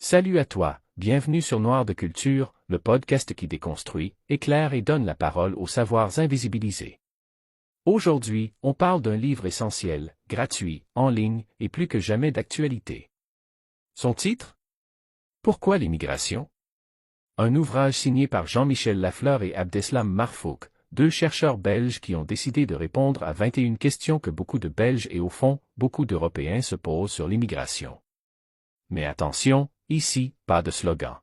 Salut à toi, bienvenue sur Noir de Culture, le podcast qui déconstruit, éclaire et donne la parole aux savoirs invisibilisés. Aujourd'hui, on parle d'un livre essentiel, gratuit, en ligne, et plus que jamais d'actualité. Son titre? Pourquoi l'immigration? Un ouvrage signé par Jean-Michel Lafleur et Abdeslam Marfouk, deux chercheurs belges qui ont décidé de répondre à 21 questions que beaucoup de Belges et au fond, beaucoup d'Européens se posent sur l'immigration. Mais attention, ici, pas de slogan.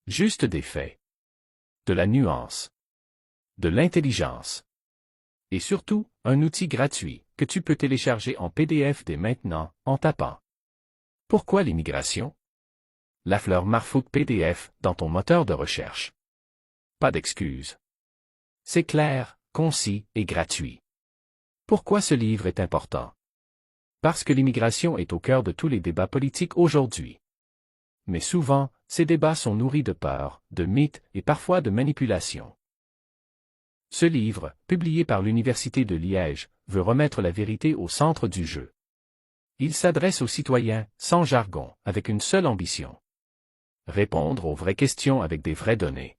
Juste des faits. De la nuance. De l'intelligence. Et surtout, un outil gratuit, que tu peux télécharger en PDF dès maintenant, en tapant. Pourquoi l'immigration? Lafleur Marfouk PDF, dans ton moteur de recherche. Pas d'excuses. C'est clair, concis et gratuit. Pourquoi ce livre est important? Parce que l'immigration est au cœur de tous les débats politiques aujourd'hui. Mais souvent, ces débats sont nourris de peur, de mythes et parfois de manipulations. Ce livre, publié par l'Université de Liège, veut remettre la vérité au centre du jeu. Il s'adresse aux citoyens, sans jargon, avec une seule ambition. Répondre aux vraies questions avec des vraies données.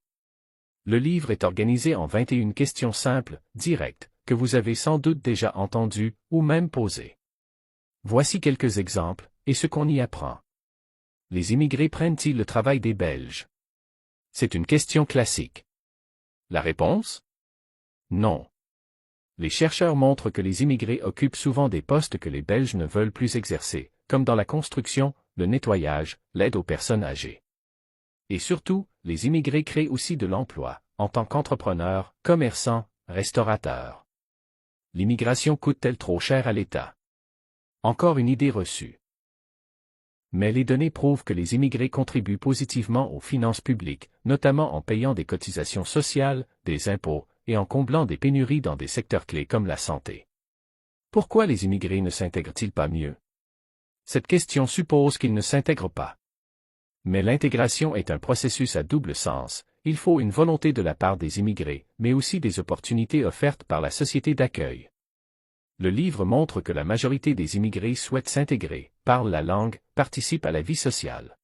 Le livre est organisé en 21 questions simples, directes, que vous avez sans doute déjà entendues ou même posées. Voici quelques exemples, et ce qu'on y apprend. Les immigrés prennent-ils le travail des Belges? C'est une question classique. La réponse? Non. Les chercheurs montrent que les immigrés occupent souvent des postes que les Belges ne veulent plus exercer, comme dans la construction, le nettoyage, l'aide aux personnes âgées. Et surtout, les immigrés créent aussi de l'emploi, en tant qu'entrepreneurs, commerçants, restaurateurs. L'immigration coûte-t-elle trop cher à l'État? Encore une idée reçue. Mais les données prouvent que les immigrés contribuent positivement aux finances publiques, notamment en payant des cotisations sociales, des impôts, et en comblant des pénuries dans des secteurs clés comme la santé. Pourquoi les immigrés ne s'intègrent-ils pas mieux? Cette question suppose qu'ils ne s'intègrent pas. Mais l'intégration est un processus à double sens, il faut une volonté de la part des immigrés, mais aussi des opportunités offertes par la société d'accueil. Le livre montre que la majorité des immigrés souhaitent s'intégrer, parlent la langue, participent à la vie sociale.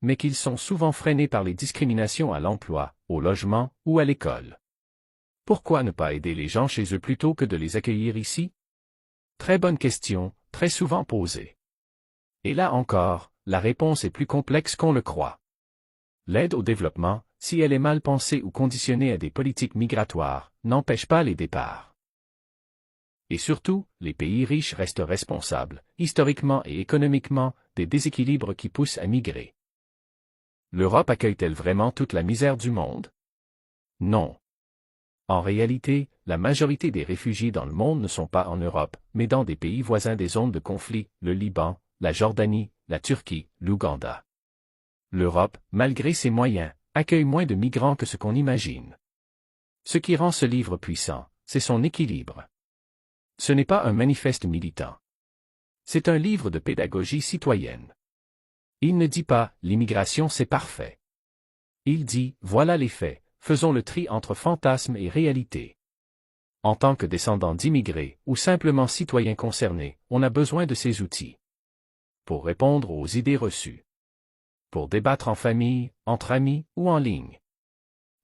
Mais qu'ils sont souvent freinés par les discriminations à l'emploi, au logement ou à l'école. Pourquoi ne pas aider les gens chez eux plutôt que de les accueillir ici? Très bonne question, très souvent posée. Et là encore, la réponse est plus complexe qu'on le croit. L'aide au développement, si elle est mal pensée ou conditionnée à des politiques migratoires, n'empêche pas les départs. Et surtout, les pays riches restent responsables, historiquement et économiquement, des déséquilibres qui poussent à migrer. L'Europe accueille-t-elle vraiment toute la misère du monde? Non. En réalité, la majorité des réfugiés dans le monde ne sont pas en Europe, mais dans des pays voisins des zones de conflit, le Liban, la Jordanie, la Turquie, l'Ouganda. L'Europe, malgré ses moyens, accueille moins de migrants que ce qu'on imagine. Ce qui rend ce livre puissant, c'est son équilibre. Ce n'est pas un manifeste militant. C'est un livre de pédagogie citoyenne. Il ne dit pas « l'immigration c'est parfait ». Il dit « voilà les faits, faisons le tri entre fantasmes et réalité ». En tant que descendant d'immigrés ou simplement citoyens concernés, on a besoin de ces outils. Pour répondre aux idées reçues. Pour débattre en famille, entre amis ou en ligne.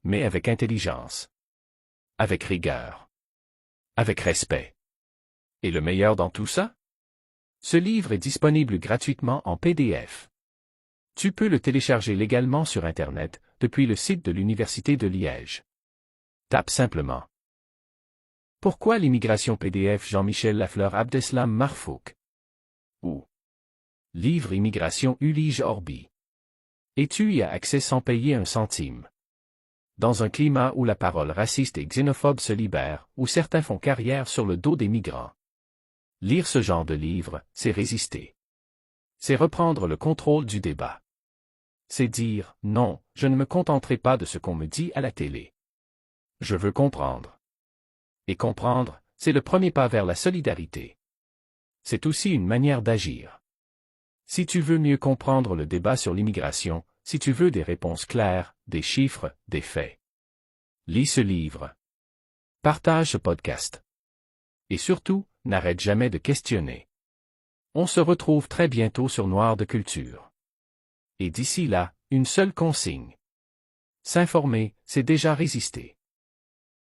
Mais avec intelligence. Avec rigueur. Avec respect. Et le meilleur dans tout ça? Ce livre est disponible gratuitement en PDF. Tu peux le télécharger légalement sur Internet, depuis le site de l'Université de Liège. Tape simplement. Pourquoi l'immigration PDF Jean-Michel Lafleur Abdeslam Marfouk? Ou Livre Immigration Ulige Orbi. Et tu y as accès sans payer un centime. Dans un climat où la parole raciste et xénophobe se libère, où certains font carrière sur le dos des migrants. Lire ce genre de livre, c'est résister. C'est reprendre le contrôle du débat. C'est dire, non, je ne me contenterai pas de ce qu'on me dit à la télé. Je veux comprendre. Et comprendre, c'est le premier pas vers la solidarité. C'est aussi une manière d'agir. Si tu veux mieux comprendre le débat sur l'immigration, si tu veux des réponses claires, des chiffres, des faits. Lis ce livre. Partage ce podcast. Et surtout, n'arrête jamais de questionner. On se retrouve très bientôt sur Noir de Culture. Et d'ici là, une seule consigne. S'informer, c'est déjà résister.